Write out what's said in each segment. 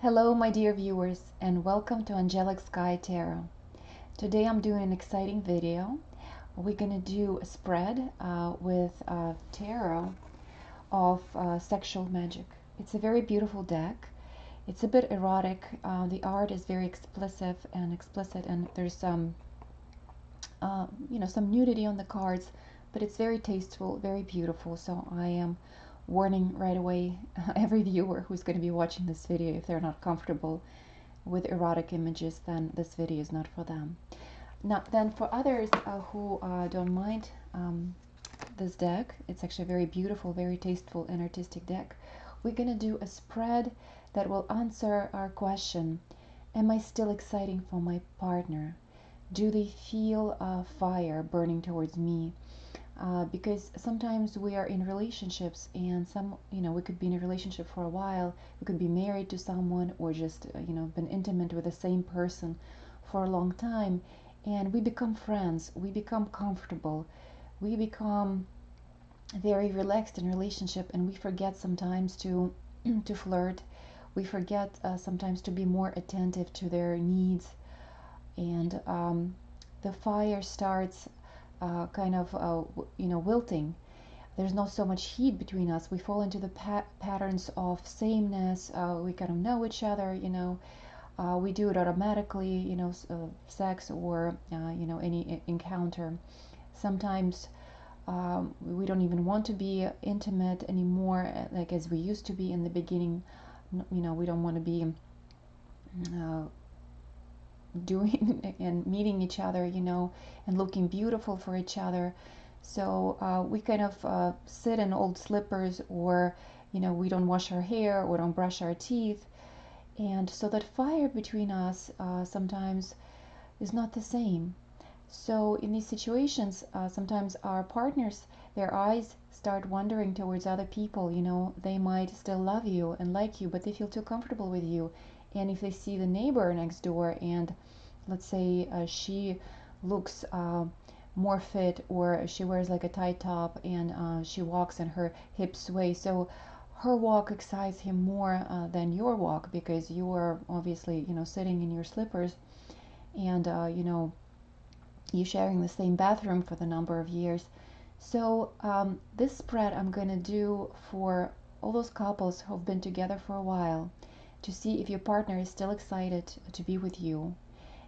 Hello, my dear viewers, and welcome to Angelic Sky Tarot. Today I'm doing an exciting video. We're going to do a spread with tarot of sexual magic. It's a very beautiful deck. It's a bit erotic. The art is very explicit, and there's some, some nudity on the cards, but it's very tasteful, very beautiful. So I am warning right away every viewer who's going to be watching this video, if they're not comfortable with erotic images, then this video is not for them. Now then, for others who don't mind this deck, it's actually a very beautiful, very tasteful and artistic deck. We're going to do a spread that will answer our question: am I still exciting for my partner? Do they feel fire burning towards me? Because sometimes we are in relationships, and we could be in a relationship for a while, we could be married to someone, or just been intimate with the same person for a long time, and we become friends, we become comfortable, we become very relaxed in relationship, and we forget sometimes to to flirt. We forget sometimes to be more attentive to their needs, and the fire starts wilting. There's not so much heat between us. We fall into the patterns of sameness. We kind of know each other, we do it automatically, sex or any encounter. Sometimes we don't even want to be intimate anymore, like as we used to be in the beginning. We don't want to be doing and meeting each other, and looking beautiful for each other. So we kind of sit in old slippers, or we don't wash our hair or don't brush our teeth, and so that fire between us sometimes is not the same. So in these situations, sometimes our partners, their eyes start wandering towards other people. They might still love you and like you, but they feel too comfortable with you. And if they see the neighbor next door, and let's say she looks more fit, or she wears like a tight top, and she walks and her hips sway, so her walk excites him more than your walk, because you are obviously sitting in your slippers, and you sharing the same bathroom for the number of years. So this spread I'm going to do for all those couples who've been together for a while, to see if your partner is still excited to be with you,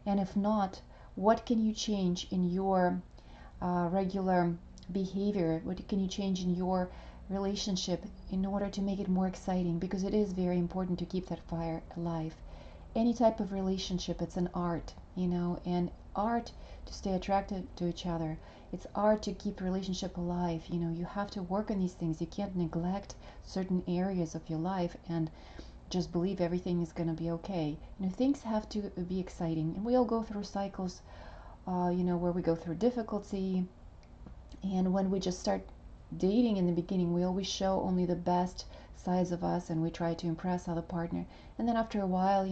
and if not, what can you change in your regular behavior? What can you change in your relationship in order to make it more exciting? Because it is very important to keep that fire alive. Any type of relationship, it's an art, and art to stay attracted to each other. It's art to keep relationship alive. You have to work on these things. You can't neglect certain areas of your life and just believe everything is going to be okay. Things have to be exciting, and we all go through cycles, where we go through difficulty. And when we just start dating in the beginning, we always show only the best sides of us, and we try to impress other partner. And then after a while,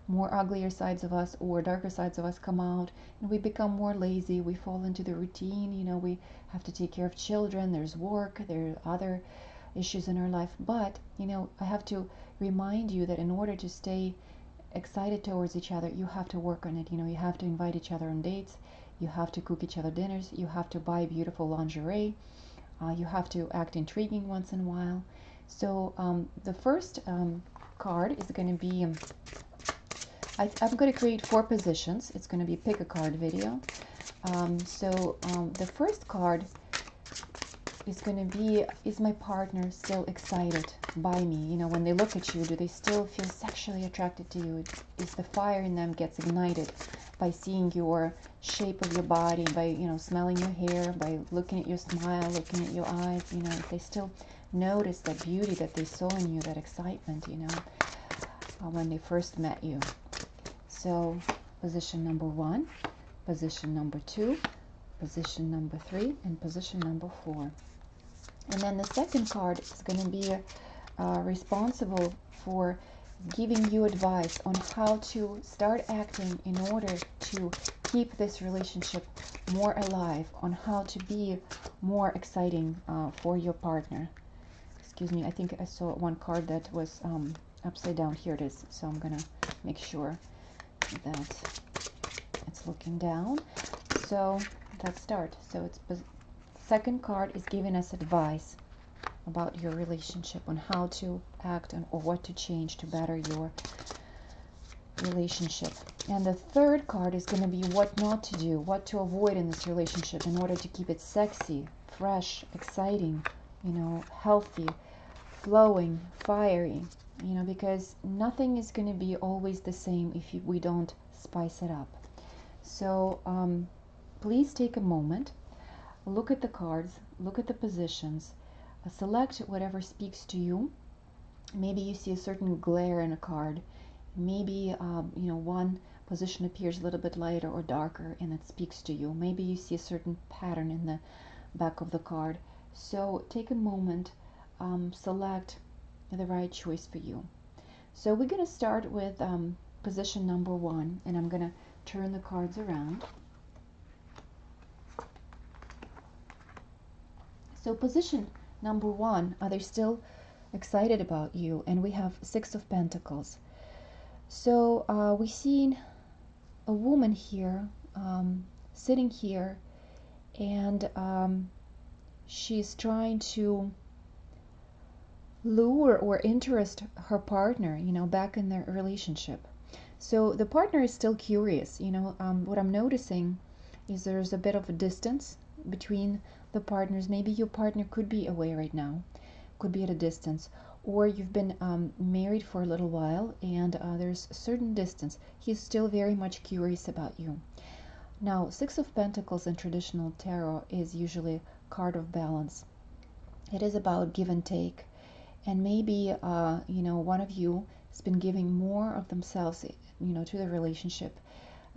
more uglier sides of us or darker sides of us come out, and we become more lazy. We fall into the routine. We have to take care of children, there's work, there are other issues in our life. But I have to remind you that in order to stay excited towards each other, you have to work on it. You have to invite each other on dates, you have to cook each other dinners, you have to buy beautiful lingerie, you have to act intriguing once in a while. So the first card is going to be, I'm going to create 4 positions. It's going to be pick a card video. The first card is going to be, is my partner still excited by me? When they look at you, do they still feel sexually attracted to you? Is the fire in them gets ignited by seeing your shape of your body, by smelling your hair, by looking at your smile, looking at your eyes? If they still notice that beauty that they saw in you, that excitement, when they first met you. So position number 1, position number 2, position number 3, and position number 4. And then the second card is going to be responsible for giving you advice on how to start acting in order to keep this relationship more alive, on how to be more exciting for your partner. Excuse me, I think I saw one card that was upside down. Here it is. So I'm gonna make sure that it's looking down. So let's start. So it's second card is giving us advice about your relationship, on how to act and or what to change to better your relationship. And the third card is going to be what not to do, what to avoid in this relationship in order to keep it sexy, fresh, exciting, you know, healthy, flowing, fiery, you know, because nothing is going to be always the same if we don't spice it up. So please take a moment, look at the cards, look at the positions, select whatever speaks to you. Maybe you see a certain glare in a card. Maybe you know, one position appears a little bit lighter or darker and it speaks to you. Maybe you see a certain pattern in the back of the card. So take a moment, select the right choice for you. So we're going to start with position number 1, and I'm going to turn the cards around. So position number 1, are they still excited about you? And we have 6 of Pentacles. So we seen a woman here, sitting here, and she's trying to lure or interest her partner, you know, back in their relationship. So the partner is still curious, you know. What I'm noticing is there's a bit of a distance between the partners. Maybe your partner could be away right now, could be at a distance, or you've been married for a little while and there's a certain distance. He's still very much curious about you. Now, 6 of Pentacles in traditional tarot is usually a card of balance. It is about give and take, and maybe you know, one of you has been giving more of themselves, you know, to the relationship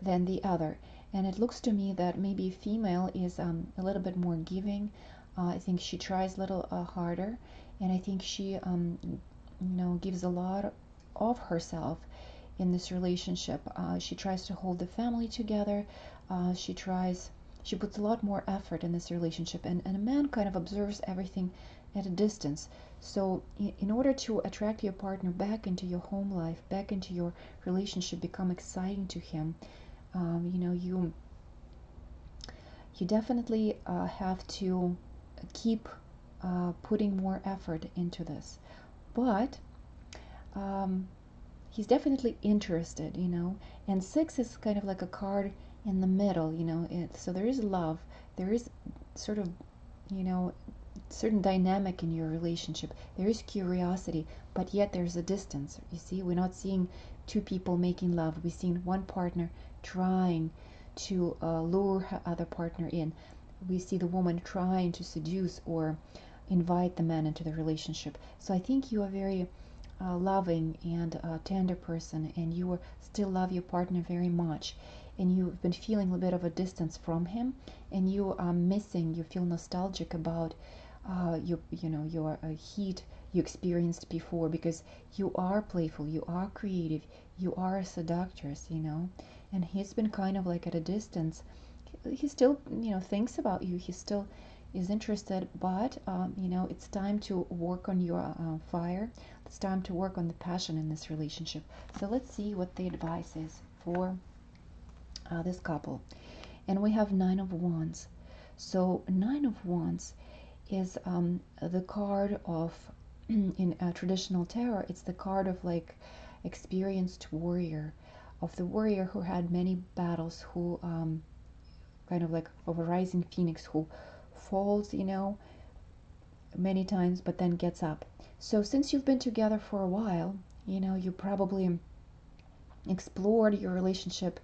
than the other. And it looks to me that maybe female is a little bit more giving. I think she tries a little harder, and I think she you know, gives a lot of herself in this relationship. She tries to hold the family together. She puts a lot more effort in this relationship, and a man kind of observes everything at a distance. So in order to attract your partner back into your home life, back into your relationship, become exciting to him, you know, you definitely have to keep putting more effort into this. But he's definitely interested, you know. And 6 is kind of like a card in the middle, you know. So there is love, there is sort of, you know, certain dynamic in your relationship. There is curiosity, but yet there's a distance. You see, we're not seeing 2 people making love. We're seeing one partner trying to lure her other partner in. We see the woman trying to seduce or invite the man into the relationship. So I think you are very loving and tender person, and you still love your partner very much, and you've been feeling a bit of a distance from him, and you are missing, you feel nostalgic about your heat you experienced before, because you are playful, you are creative, you are a seductress, you know. And he's been kind of like at a distance. He still, you know, thinks about you, he still is interested, but you know, it's time to work on your fire. It's time to work on the passion in this relationship. So let's see what the advice is for this couple. And we have 9 of Wands. So 9 of Wands is the card of in traditional tarot, it's the card of like experienced warrior, of the warrior who had many battles, who kind of like of a rising phoenix, who falls, you know, many times but then gets up. So since you've been together for a while, you know, you probably explored your relationship,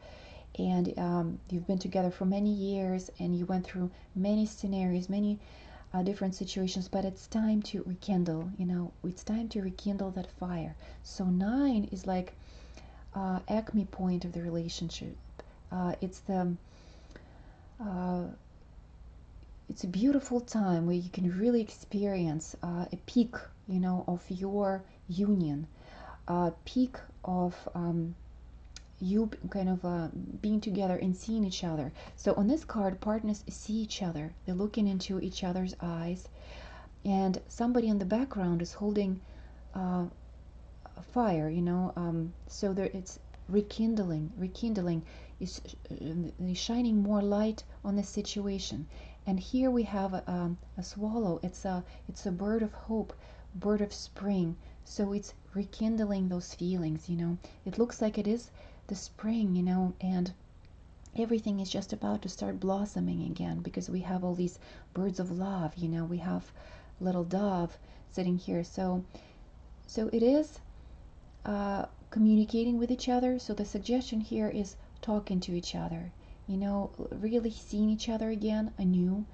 and you've been together for many years, and you went through many scenarios, many different situations, but it's time to rekindle, you know, it's time to rekindle that fire. So 9 is like acme point of the relationship. It's the it's a beautiful time where you can really experience a peak, you know, of your union, a peak of you kind of being together and seeing each other. So on this card, partners see each other, they're looking into each other's eyes, and somebody in the background is holding fire, so there it's rekindling is shining more light on the situation. And here we have a swallow. It's a bird of hope, bird of spring. So it's rekindling those feelings. It looks like it is the spring, and everything is just about to start blossoming again, because we have all these birds of love. We have little dove sitting here. So it is communicating with each other. So the suggestion here is talking to each other, really seeing each other again anew,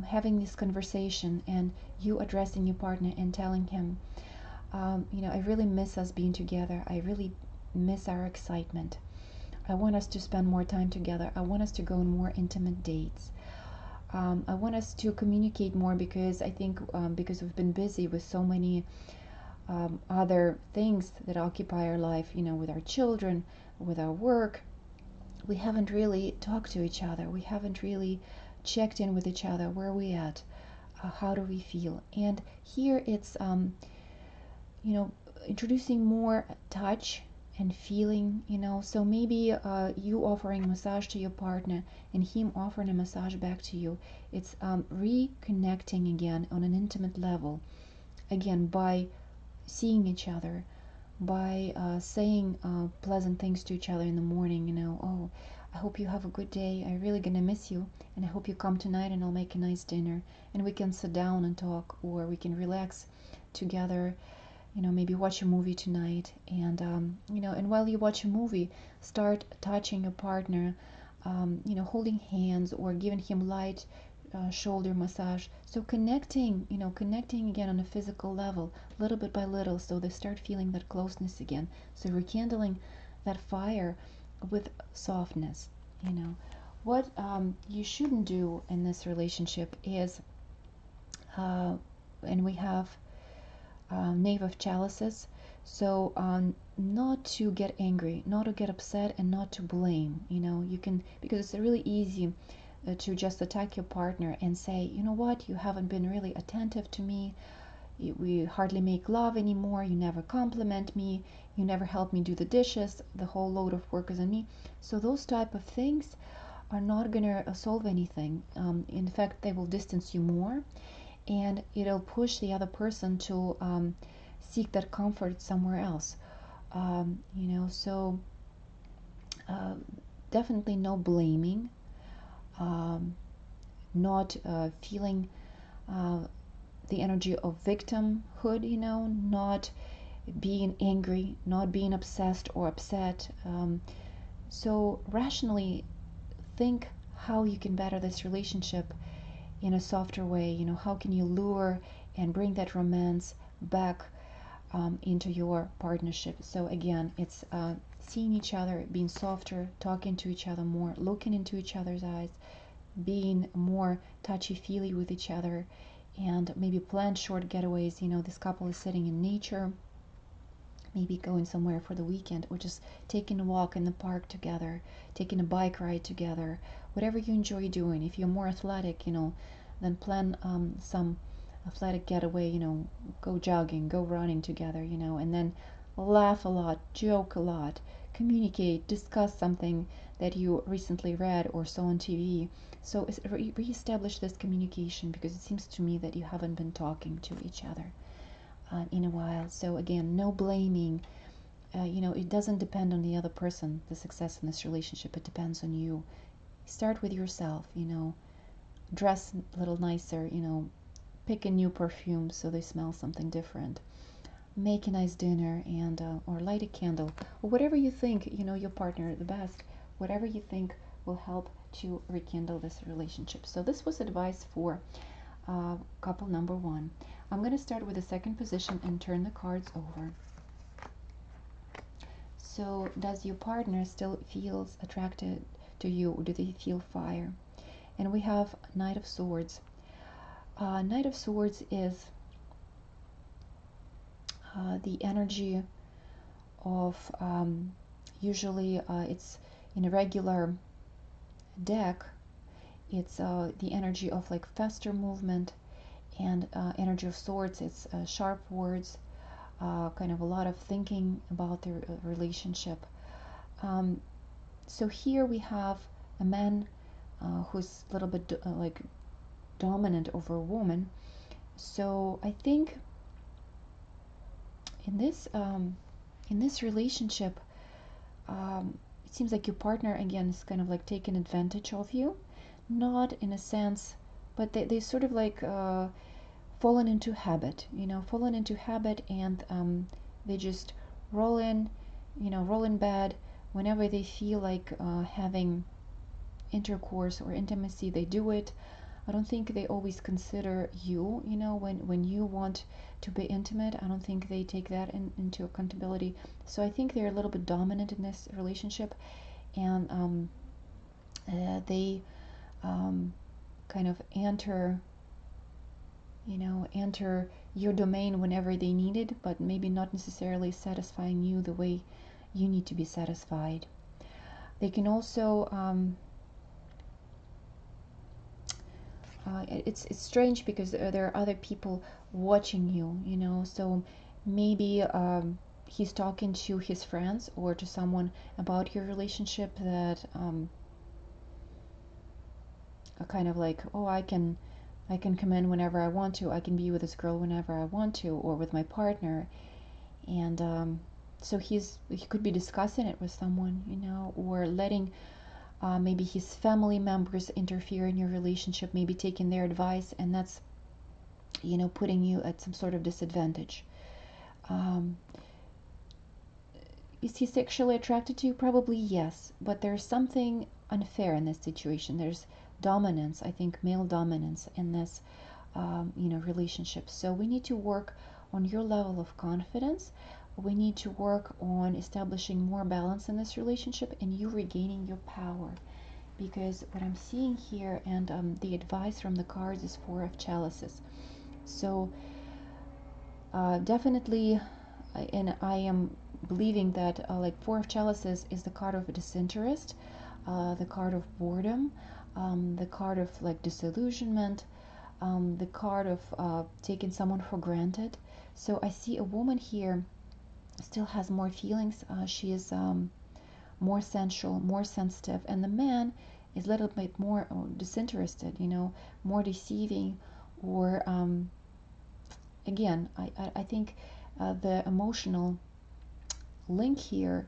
having this conversation, and you addressing your partner and telling him, I really miss us being together. I really miss our excitement. I want us to spend more time together. I want us to go on more intimate dates. I want us to communicate more, because I think because we've been busy with so many other things that occupy our life, with our children, with our work, we haven't really talked to each other. We haven't really checked in with each other. Where are we at? How do we feel? And here it's, introducing more touch and feeling, so maybe you offering massage to your partner and him offering a massage back to you. It's reconnecting again on an intimate level, again by seeing each other, by saying pleasant things to each other in the morning. Oh, I hope you have a good day. I'm really gonna miss you, and I hope you come tonight, and I'll make a nice dinner, and we can sit down and talk, or we can relax together. Maybe watch a movie tonight, and and while you watch a movie, start touching your partner, holding hands or giving him light shoulder massage. So connecting again on a physical level, little bit by little, so they start feeling that closeness again. So rekindling that fire with softness. What you shouldn't do in this relationship is, and we have Knave of Chalices. So not to get angry, not to get upset, and not to blame. You can, because it's really easy to just attack your partner and say, you know what, you haven't been really attentive to me. We hardly make love anymore. You never compliment me. You never help me do the dishes. The whole load of work is on me. So those type of things are not going to solve anything. In fact, they will distance you more, and it'll push the other person to seek that comfort somewhere else. So definitely no blaming, not feeling the energy of victimhood, not being angry, not being obsessed or upset. So rationally think how you can better this relationship in a softer way. How can you lure and bring that romance back into your partnership? So again, it's seeing each other, being softer, talking to each other more, looking into each other's eyes, being more touchy-feely with each other, and maybe plan short getaways. This couple is sitting in nature, maybe going somewhere for the weekend, or just taking a walk in the park together, taking a bike ride together, whatever you enjoy doing. If you're more athletic, then plan some athletic getaway, go jogging, go running together, and then laugh a lot, joke a lot, communicate, discuss something that you recently read or saw on TV. So reestablish this communication, because it seems to me that you haven't been talking to each other in a while. So again, no blaming. It doesn't depend on the other person, the success in this relationship. It depends on you. Start with yourself. Dress a little nicer. Pick a new perfume so they smell something different. Make a nice dinner, and or light a candle, or whatever you think your partner the best. Whatever you think will help to rekindle this relationship. So this was advice for couple number one. I'm going to start with the second position and turn the cards over. So does your partner still feels attracted to you, or do they feel fire? And we have Knight of Swords. Knight of Swords is the energy of, usually it's in a regular deck, it's the energy of like faster movement, and energy of swords, it's sharp words, kind of a lot of thinking about their relationship. Um, so here we have a man who's a little bit like dominant over a woman. So I think in this relationship, it seems like your partner again is kind of like taking advantage of you, not in a sense, but they sort of like fallen into habit, fallen into habit, and they just roll in, roll in bed whenever they feel like having intercourse or intimacy. They do it. I don't think they always consider you, when you want to be intimate. I don't think they take that into accountability. So I think they're a little bit dominant in this relationship, and they kind of enter your domain whenever they need it, but maybe not necessarily satisfying you the way you need to be satisfied. They can also it's strange because there are other people watching you, so maybe he's talking to his friends or to someone about your relationship that are kind of like, oh, I can come in whenever I want to. I can be with this girl whenever I want to, or with my partner. And so he could be discussing it with someone, or letting maybe his family members interfere in your relationship, maybe taking their advice, and that's, putting you at some sort of disadvantage. Is he sexually attracted to you? Probably yes, but there's something unfair in this situation. There's dominance, I think, male dominance in this, relationship. So we need to work on your level of confidence. We need to work on establishing more balance in this relationship and you regaining your power. Because what I'm seeing here, and the advice from the cards, is Four of Chalices. So definitely, and I am believing that like Four of Chalices is the card of disinterest, the card of boredom, the card of like disillusionment, the card of taking someone for granted. So I see a woman here still has more feelings. She is more sensual, more sensitive, and the man is a little bit more disinterested, more deceiving, or again, I think the emotional link here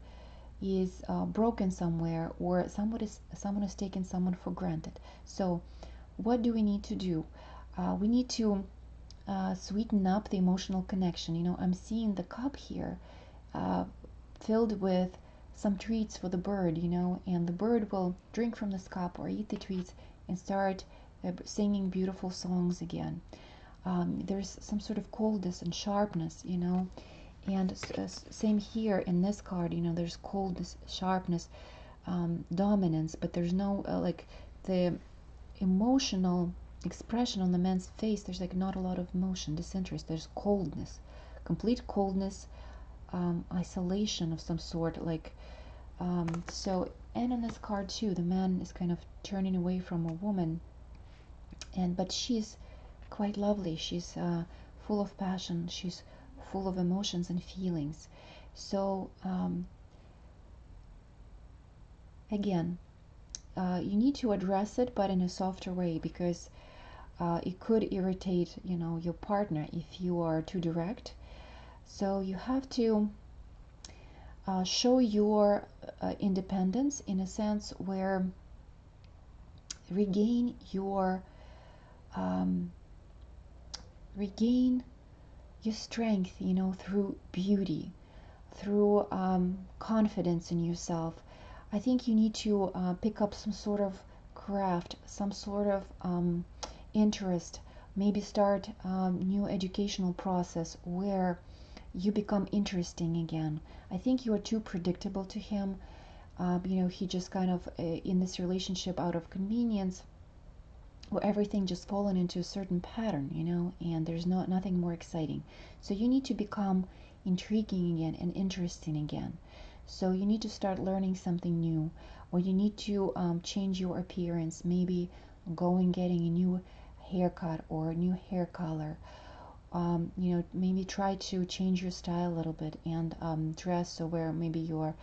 is broken somewhere, or someone is taking someone for granted. So what do we need to do? We need to sweeten up the emotional connection. I'm seeing the cup here filled with some treats for the bird, and the bird will drink from this cup or eat the treats and start singing beautiful songs again. There's some sort of coldness and sharpness, and same here in this card, there's coldness, sharpness, dominance, but there's no like the emotional expression on the man's face. There's like not a lot of emotion, disinterest. There's coldness, complete coldness, isolation of some sort, like so. And on this card too, the man is kind of turning away from a woman, but she's quite lovely. She's full of passion. She's full of emotions and feelings. So again, you need to address it, but in a softer way, because it could irritate, your partner if you are too direct. So you have to show your independence in a sense where regain your um, regain your strength, through beauty, through confidence in yourself. I think you need to pick up some sort of craft, some sort of interest, maybe start new educational process where you become interesting again. I think you are too predictable to him. He just kind of in this relationship out of convenience, where everything just fallen into a certain pattern, and there's nothing more exciting. So you need to become intriguing again and interesting again. So you need to start learning something new, or you need to change your appearance, maybe going getting a new haircut or a new hair color, you know, maybe try to change your style a little bit and dress so where maybe your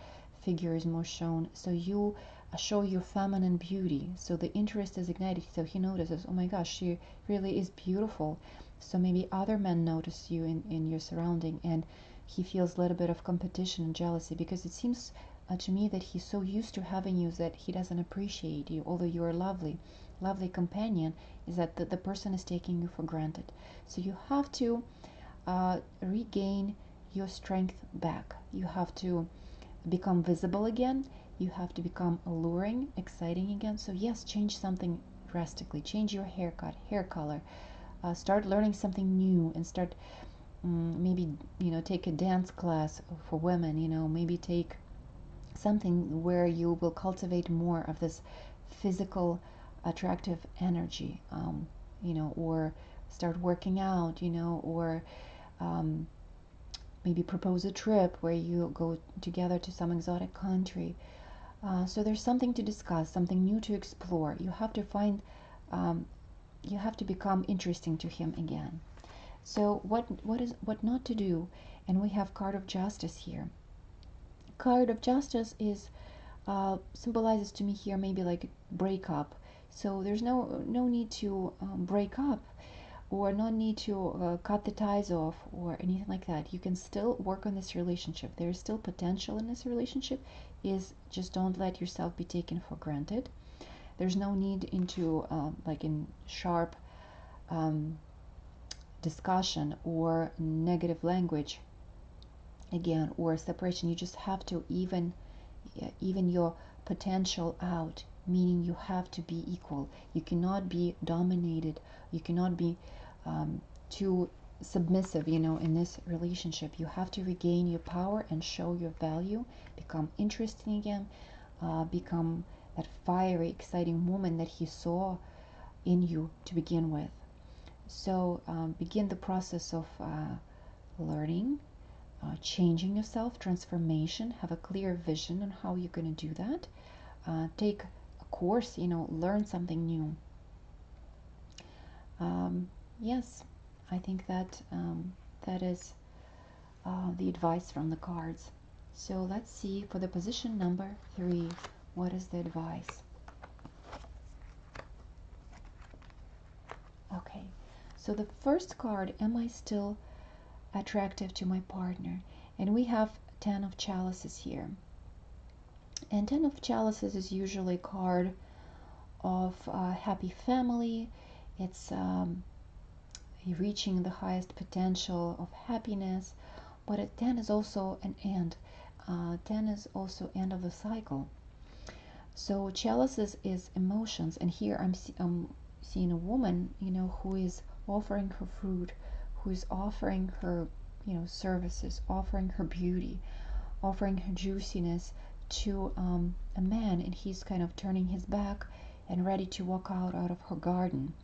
figure is more shown, so you show your feminine beauty, so the interest is ignited, so he notices, oh my gosh, she really is beautiful. So maybe other men notice you in your surrounding, and he feels a little bit of competition and jealousy, because it seems to me that he's so used to having you that he doesn't appreciate you, although you're a lovely companion, is that the person is taking you for granted. So you have to regain your strength back. You have to become visible again. You have to become alluring, exciting again. So yes, change something drastically. Change your haircut, hair color. Start learning something new, and start maybe, you know, take a dance class for women. You know, maybe take something where you will cultivate more of this physical attractive energy, you know, or start working out, you know, or um, maybe propose a trip where you go together to some exotic country. So there's something to discuss, something new to explore. You have to find, you have to become interesting to him again. So what not to do? And we have card of justice here. Card of justice is symbolizes to me here maybe like breakup. So there's no need to break up, or no need to cut the ties off or anything like that. You can still work on this relationship. There is still potential in this relationship. Is just don't let yourself be taken for granted. There's no need into like in sharp discussion or negative language again, or separation. You just have to even your potential out, meaning you have to be equal. You cannot be dominated. You cannot be too submissive, you know, in this relationship. You have to regain your power and show your value, become interesting again, become that fiery, exciting woman that he saw in you to begin with. So begin the process of learning, changing yourself, transformation, have a clear vision on how you're going to do that. Take a course, you know, learn something new. Yes, I think that that is the advice from the cards. So let's see for the position number 3, what is the advice? Okay, so the first card, am I still attractive to my partner? And we have 10 of chalices here. And 10 of chalices is usually a card of happy family. It's reaching the highest potential of happiness. But a 10 is also an end. 10 is also end of the cycle. So chalices is emotions, and here I'm seeing a woman, you know, who is offering her fruit, who is offering her, you know, services, offering her beauty, offering her juiciness to a man, and he's kind of turning his back and ready to walk out of her garden.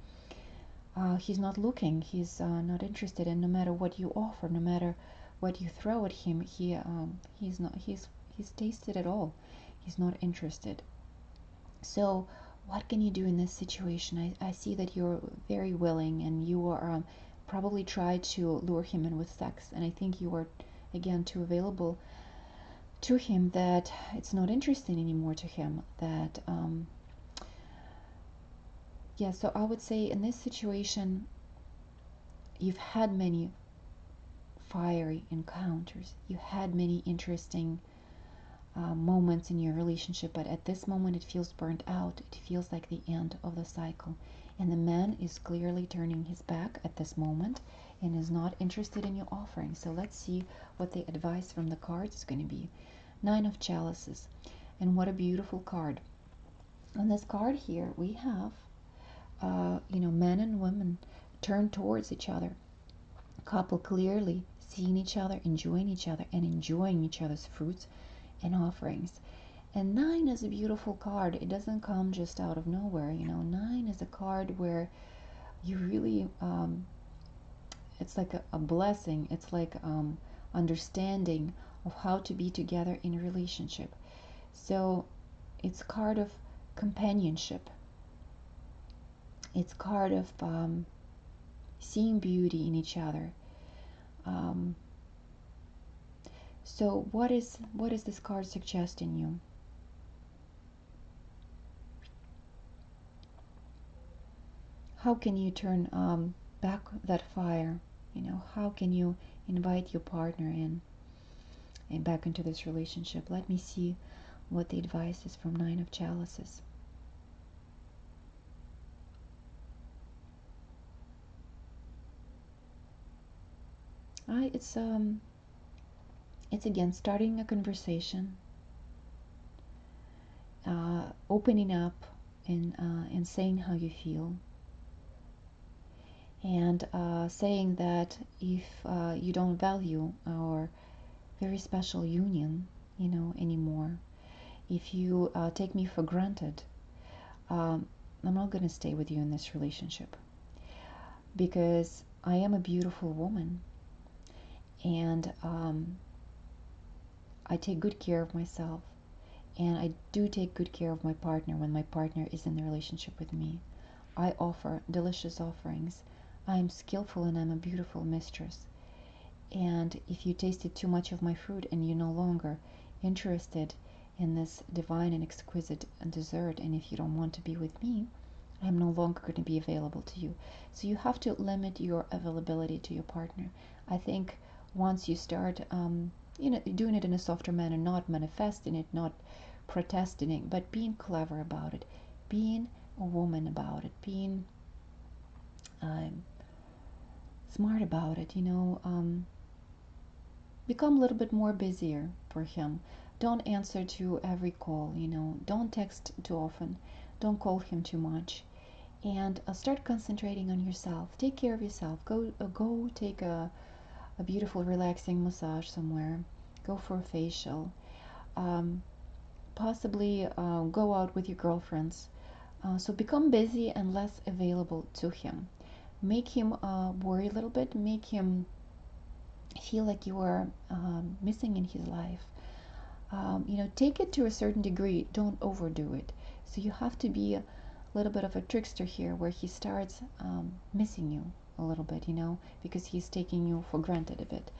He's not looking, he's not interested, and no matter what you offer, no matter what you throw at him, he's tasted it all. He's not interested. So what can you do in this situation? I see that you're very willing, and you are probably try to lure him in with sex, and I think you are again too available to him, that it's not interesting anymore to him, that yeah. So I would say in this situation you've had many fiery encounters, you had many interesting moments in your relationship, but at this moment it feels burnt out. It feels like the end of the cycle, and the man is clearly turning his back at this moment and is not interested in your offering. So let's see what the advice from the cards is going to be. 9 of chalices, and what a beautiful card. On this card here we have you know, men and women turn towards each other, couple clearly seeing each other, enjoying each other, and enjoying each other's fruits and offerings. And 9 is a beautiful card. It doesn't come just out of nowhere, you know. 9 is a card where you really it's like a blessing. It's like understanding of how to be together in a relationship. So it's a card of companionship. It's a card of seeing beauty in each other. Um, so what is this card suggesting you? How can you turn back that fire? How can you invite your partner in and back into this relationship? Let me see what the advice is from Nine of Chalices. It's again starting a conversation, opening up and saying how you feel, and saying that if you don't value our very special union, anymore, if you take me for granted, I'm not going to stay with you in this relationship, because I am a beautiful woman, and I take good care of myself, and I do take good care of my partner when my partner is in the relationship with me. I offer delicious offerings. I am skillful and I'm a beautiful mistress. And if you tasted too much of my fruit and you're no longer interested in this divine and exquisite dessert, and if you don't want to be with me, I'm no longer going to be available to you. So you have to limit your availability to your partner. I think once you start doing it in a softer manner, not manifesting it, not protesting it, but being clever about it, being a woman about it, being smart about it, become a little bit more busier for him. Don't answer to every call, don't text too often, don't call him too much, and start concentrating on yourself. Take care of yourself. Go take a beautiful relaxing massage somewhere. Go for a facial. Possibly go out with your girlfriends. So become busy and less available to him. Make him worry a little bit. Make him feel like you are missing in his life. Take it to a certain degree. Don't overdo it. So you have to be a little bit of a trickster here, where he starts missing you a little bit, because he's taking you for granted a bit.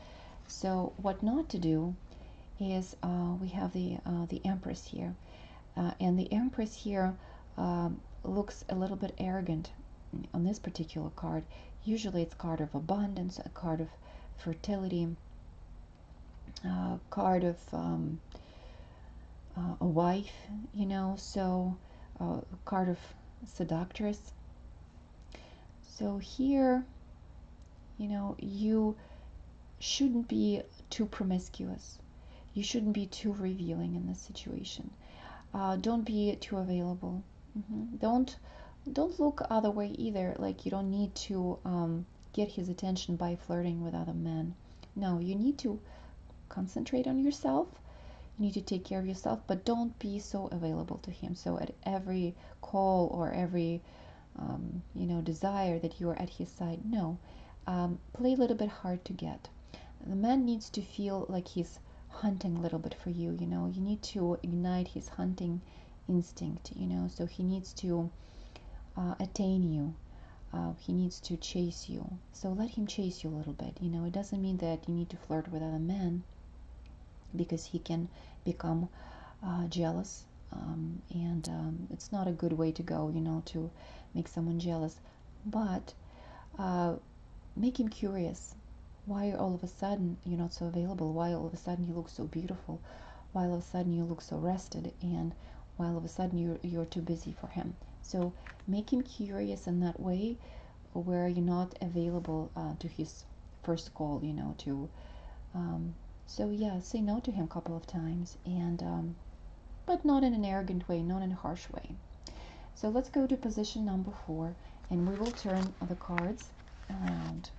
So what not to do is we have the Empress here, and the Empress here looks a little bit arrogant on this particular card. Usually it's a card of abundance, a card of fertility, card of a wife, so a card of seductress. So here, you shouldn't be too promiscuous. You shouldn't be too revealing in this situation. Don't be too available. Don't look other way either. Like, you don't need to get his attention by flirting with other men. No, you need to concentrate on yourself. You need to take care of yourself, but don't be so available to him. So at every call or every desire that you are at his side, no. Play a little bit hard to get. The man needs to feel like he's hunting a little bit for you. You need to ignite his hunting instinct. So he needs to attain you. He needs to chase you. So let him chase you a little bit. It doesn't mean that you need to flirt with other men, because he can become jealous, and it's not a good way to go, to make someone jealous. But make him curious. Why all of a sudden you're not so available? Why all of a sudden you look so beautiful? Why all of a sudden you look so rested? And why all of a sudden you're too busy for him? So make him curious in that way, where you're not available to his first call, to so yeah, say no to him a couple of times, and but not in an arrogant way, not in a harsh way. So let's go to position number 4, and we will turn the cards around.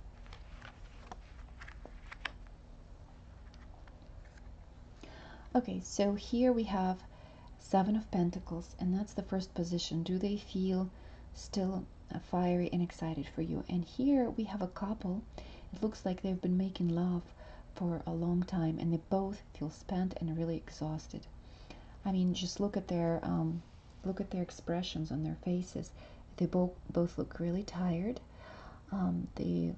Okay, so here we have 7 of Pentacles, and that's the first position. Do they feel still fiery and excited for you? And here we have a couple. It looks like they've been making love for a long time, and they both feel spent and really exhausted. I mean, just look at their expressions on their faces. They both look really tired. They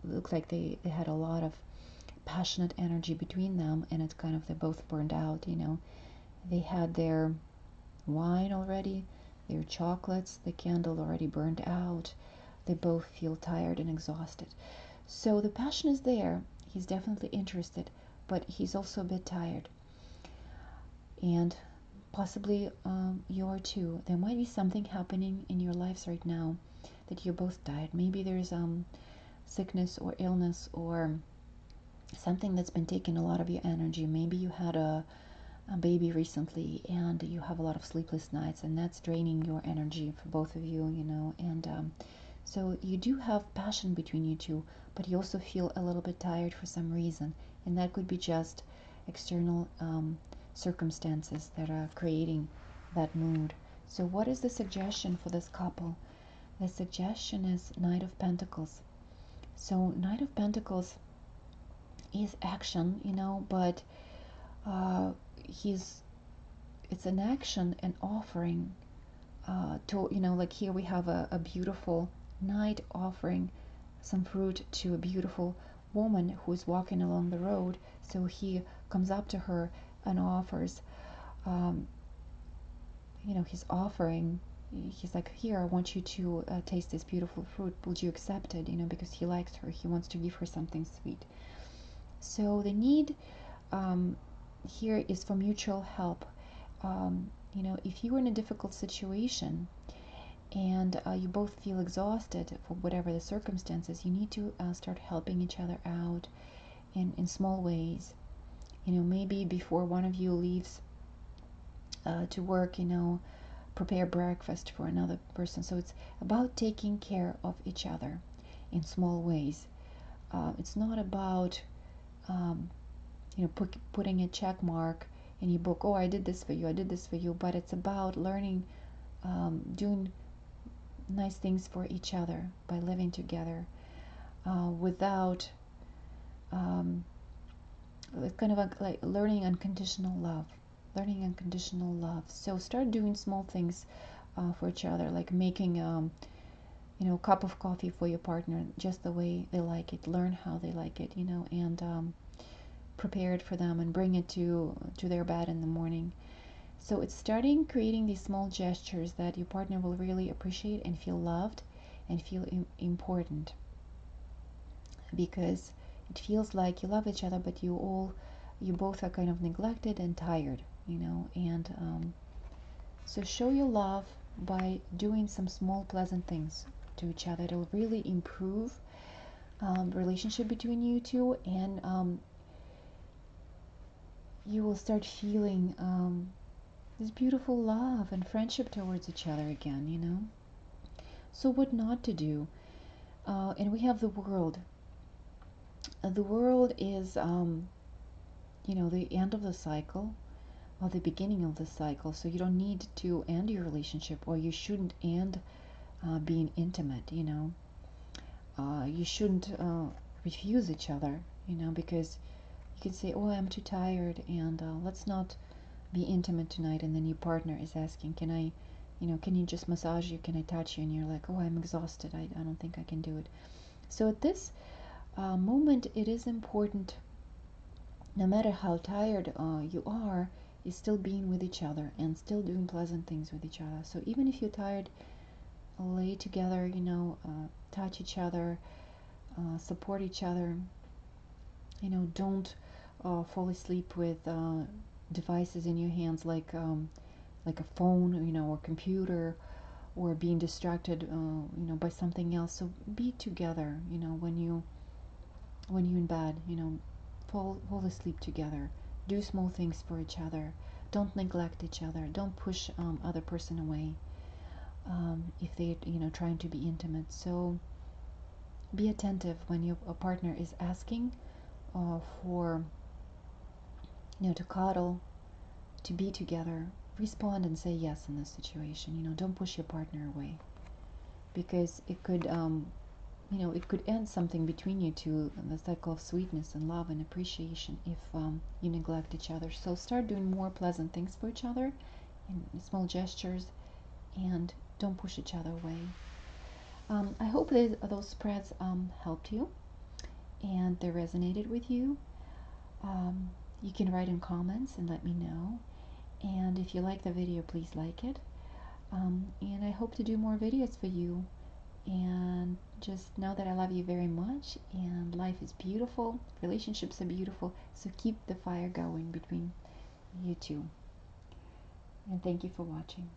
look like they had a lot of passionate energy between them, and it's kind of they both burned out. They had their wine already, their chocolates, the candle already burned out. They both feel tired and exhausted. So the passion is there. He's definitely interested, but he's also a bit tired. And possibly you are too. There might be something happening in your lives right now that you're both tired. Maybe there's sickness or illness or something that's been taking a lot of your energy. Maybe you had a baby recently and you have a lot of sleepless nights, and that's draining your energy for both of you, and so you do have passion between you two, but you also feel a little bit tired for some reason, and that could be just external circumstances that are creating that mood. So what is the suggestion for this couple? The suggestion is Knight of Pentacles. So Knight of Pentacles is action, but it's an action and offering to, like here we have a beautiful knight offering some fruit to a beautiful woman who's walking along the road. So he comes up to her and offers, he's offering, he's like, here, I want you to taste this beautiful fruit. Would you accept it? Because he likes her. He wants to give her something sweet. So the need here is for mutual help. If you're in a difficult situation and you both feel exhausted for whatever the circumstances, you need to start helping each other out in small ways. Maybe before one of you leaves to work, prepare breakfast for another person. So it's about taking care of each other in small ways. It's not about putting a check mark in your book. Oh, I did this for you, I did this for you. But it's about learning, doing nice things for each other by living together without it's kind of like learning unconditional love. So start doing small things for each other, like making a cup of coffee for your partner just the way they like it. Learn how they like it, and prepare it for them and bring it to their bed in the morning. So it's starting creating these small gestures that your partner will really appreciate and feel loved and feel important, because it feels like you love each other, but you both are kind of neglected and tired, and so show your love by doing some small pleasant things to each other. It'll really improve the relationship between you two, and you will start feeling this beautiful love and friendship towards each other again. So what not to do? And we have the World. The World is the end of the cycle or the beginning of the cycle. So you don't need to end your relationship, or you shouldn't end being intimate. You shouldn't refuse each other, because you can say, oh, I'm too tired, and let's not be intimate tonight. And then your partner is asking, can you just massage you, can I touch you? And you're like, oh, I'm exhausted, I don't think I can do it. So at this moment, it is important, no matter how tired you are, is still being with each other and still doing pleasant things with each other. So even if you're tired, lay together, touch each other, support each other. Don't fall asleep with devices in your hands, like a phone, or computer, or being distracted, by something else. So be together, when you're in bed, fall asleep together. Do small things for each other. Don't neglect each other. Don't push other person away if they, trying to be intimate. So be attentive when your partner is asking for, to cuddle, to be together. Respond and say yes in this situation. Don't push your partner away, because it could it could end something between you two, the cycle of sweetness and love and appreciation, if you neglect each other. So start doing more pleasant things for each other in small gestures, and don't push each other away. I hope those spreads helped you and they resonated with you. You can write in comments and let me know. And if you like the video, please like it. And I hope to do more videos for you. And just know that I love you very much. And life is beautiful. Relationships are beautiful. So keep the fire going between you two. And thank you for watching.